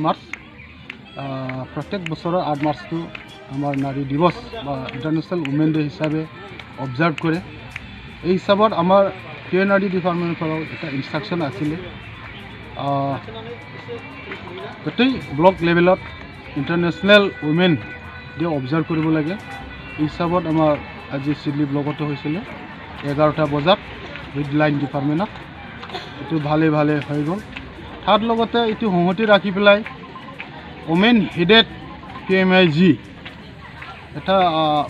March প্ৰত্যেক বছৰৰ 8 মাৰ্চটো আমাৰ নাৰী দিৱস বা ইণ্টাৰনেশ্যনেল উমেন ডে হিচাপে অবজাৰ্ভ কৰে। এই হিচাপত আমাৰ PNRD ডিপাৰ্টমেণ্টৰ পৰা এটা ইনষ্ট্ৰাকশ্যন আছিলে গোটেই ব্লক লেভেলত ইণ্টাৰনেশ্যনেল উমেন ডে অবজাৰ্ভ কৰিব লাগে। এই হিচাপত আমাৰ আজি চিডলি ব্লকতো হৈছিলে 11টা বজাত উইথ লাইন ডিপাৰ্টমেণ্টত এইটো ভালে হৈ গ'ল। তাৰ লগতে এইটো সংহতি ৰাখি পেলাই ওমেন হেডেড PMIG এটা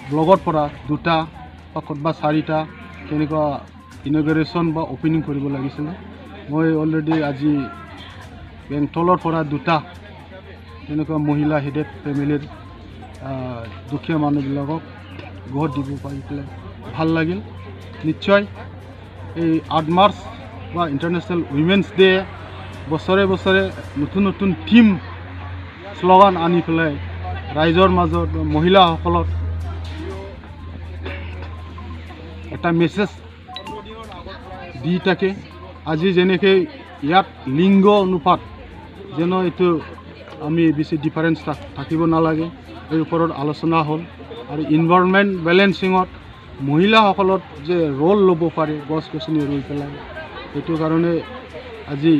ব্লগৰ পৰা 2টা বা ক'ৰবাত 4টা তেনেকুৱা ইনগ্ৰেশ্যন বা অপেনিং কৰিব লাগিছিলে। মই অলৰেডি আজি বেংটলৰ পৰা 2টা তেনেকুৱা মহিলা হেডেড ফেমিলিৰ দুখীয়া মানুহবিলাকক গঢ় দিব পাৰি পেলাই ভাল লাগিল। নিশ্চয় এই 8 মাৰ্চ বা ইণ্টাৰনেশ্যনেল উইমেন্স ডে বছৰে নতুন থিম শ্লোগান আনি পেলাই ৰাইজৰ মাজত মহিলাসকলক এটা মেছেজ দি থাকে। আজি যেনেকৈ ইয়াত লিংগ অনুপাত যেন এইটো আমি বেছি ডিফাৰেঞ্চ থাকিব নালাগে, এই ওপৰত আলোচনা হ'ল। আৰু ইনভাইৰনমেণ্ট বেলেঞ্চিঙত মহিলাসকলত যে ৰোল ল'ব পাৰে গছ গছনি ৰুই পেলাই, সেইটো কাৰণে আজি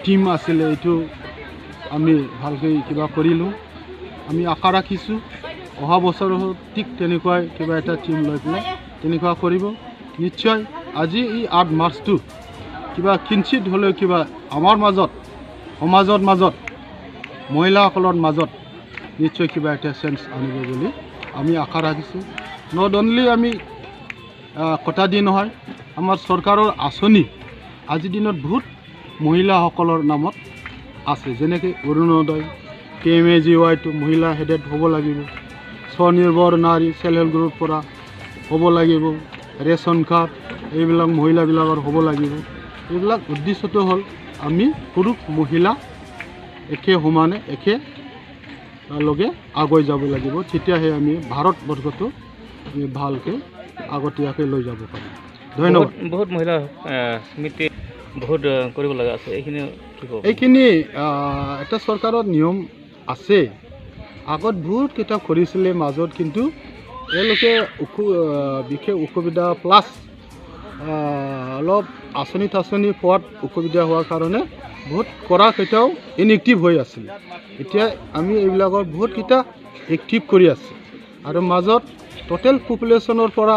টিম আছিলে, এইটো আমি ভালকৈ কিবা কৰিলোঁ। আমি আশা ৰাখিছোঁ অহা বছৰ ঠিক তেনেকুৱাই কিবা এটা টিম লৈ পেলাই তেনেকুৱা কৰিব। নিশ্চয় আজি এই 8 মাৰ্চটো কিবা কিঞ্চিত হ'লেও কিবা আমাৰ মাজত সমাজৰ মাজত মহিলাসকলৰ মাজত নিশ্চয় কিবা এটা চেঞ্জ আনিব বুলি আমি আশা ৰাখিছোঁ। নট অনলি আমি কথা দি নহয়, আমাৰ চৰকাৰৰ আঁচনি আজিৰ দিনত বহুত মহিলাসকলৰ নামত আছে, যেনেকৈ অৰুণোদয় PMAGYটো মহিলা হেডেড হ'ব লাগিব, স্বনিৰ্ভৰ নাৰী চেল্ফ হেল্প গ্ৰুপৰ পৰা হ'ব লাগিব, ৰেচন কাৰ্ড এইবিলাক মহিলাবিলাকৰ হ'ব লাগিব। এইবিলাক উদ্দেশ্যটো হ'ল আমি পুৰুষ মহিলা একে সমানে একেলগে আগুৱাই যাব লাগিব, তেতিয়াহে আমি ভাৰতবৰ্ষটো আমি ভালকৈ আগতীয়াকৈ লৈ যাব পাৰিম। ধন্যবাদ। বহুত মহিলা সমিতি বহুত কৰিব লগা আছে, এইখিনি এটা চৰকাৰৰ নিয়ম আছে। আগত বহুত কিতাপ কৰিছিলে মাজত, কিন্তু এওঁলোকে বিশেষ অসুবিধা প্লাছ অলপ আঁচনি পোৱাত অসুবিধা হোৱাৰ কাৰণে বহুত কৰা কেইটাও ইনএক্টিভ হৈ আছিল। এতিয়া আমি এইবিলাকৰ বহুতকেইটা এক্টিভ কৰি আছে। আৰু মাজত টোটেল পপুলেশ্যনৰ পৰা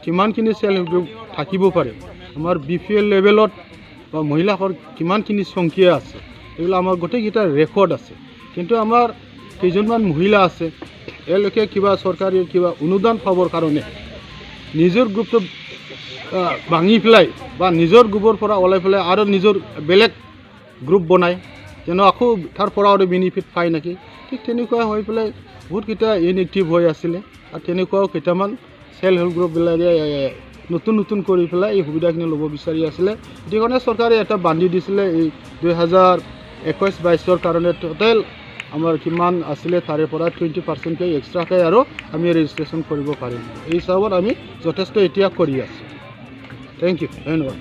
কিমানখিনি চেল্ফ হেল্প গ্ৰুপ থাকিব পাৰে, আমাৰ BPL লেভেলত বা মহিলাসকল কিমানখিনি সংখ্যা আছে, এইবিলাক আমাৰ গোটেইকেইটা ৰেকৰ্ড আছে। কিন্তু আমাৰ কেইজনমান মহিলা আছে, এওঁলোকে কিবা চৰকাৰী কিবা অনুদান পাবৰ কাৰণে নিজৰ গ্ৰুপটো ভাঙি পেলাই বা নিজৰ গ্ৰুপৰ পৰা ওলাই পেলাই আৰু নিজৰ বেলেগ গ্ৰুপ বনায়, যেন আকৌ তাৰ পৰা আৰু বেনিফিট পায় নেকি। ঠিক তেনেকুৱা হৈ পেলাই বহুতকেইটা ইনএক্টিভ হৈ আছিলে। আৰু তেনেকুৱাও কেইটামান চেল্ফ হেল্প গ্ৰুপবিলাকে নতুন কৰি পেলাই এই সুবিধাখিনি ল'ব বিচাৰি আছিলে। সেইটো কাৰণে চৰকাৰে এটা বান্ধি দিছিলে, এই 2021-22 কাৰণে টোটেল আমাৰ কিমান আছিলে তাৰে পৰা 20%কৈ এক্সট্ৰাকৈ আৰু আমি ৰেজিষ্ট্ৰেশ্যন কৰিব পাৰিম। এই হিচাপত আমি যথেষ্ট এতিয়া কৰি আছোঁ। থেংক ইউ, ধন্যবাদ।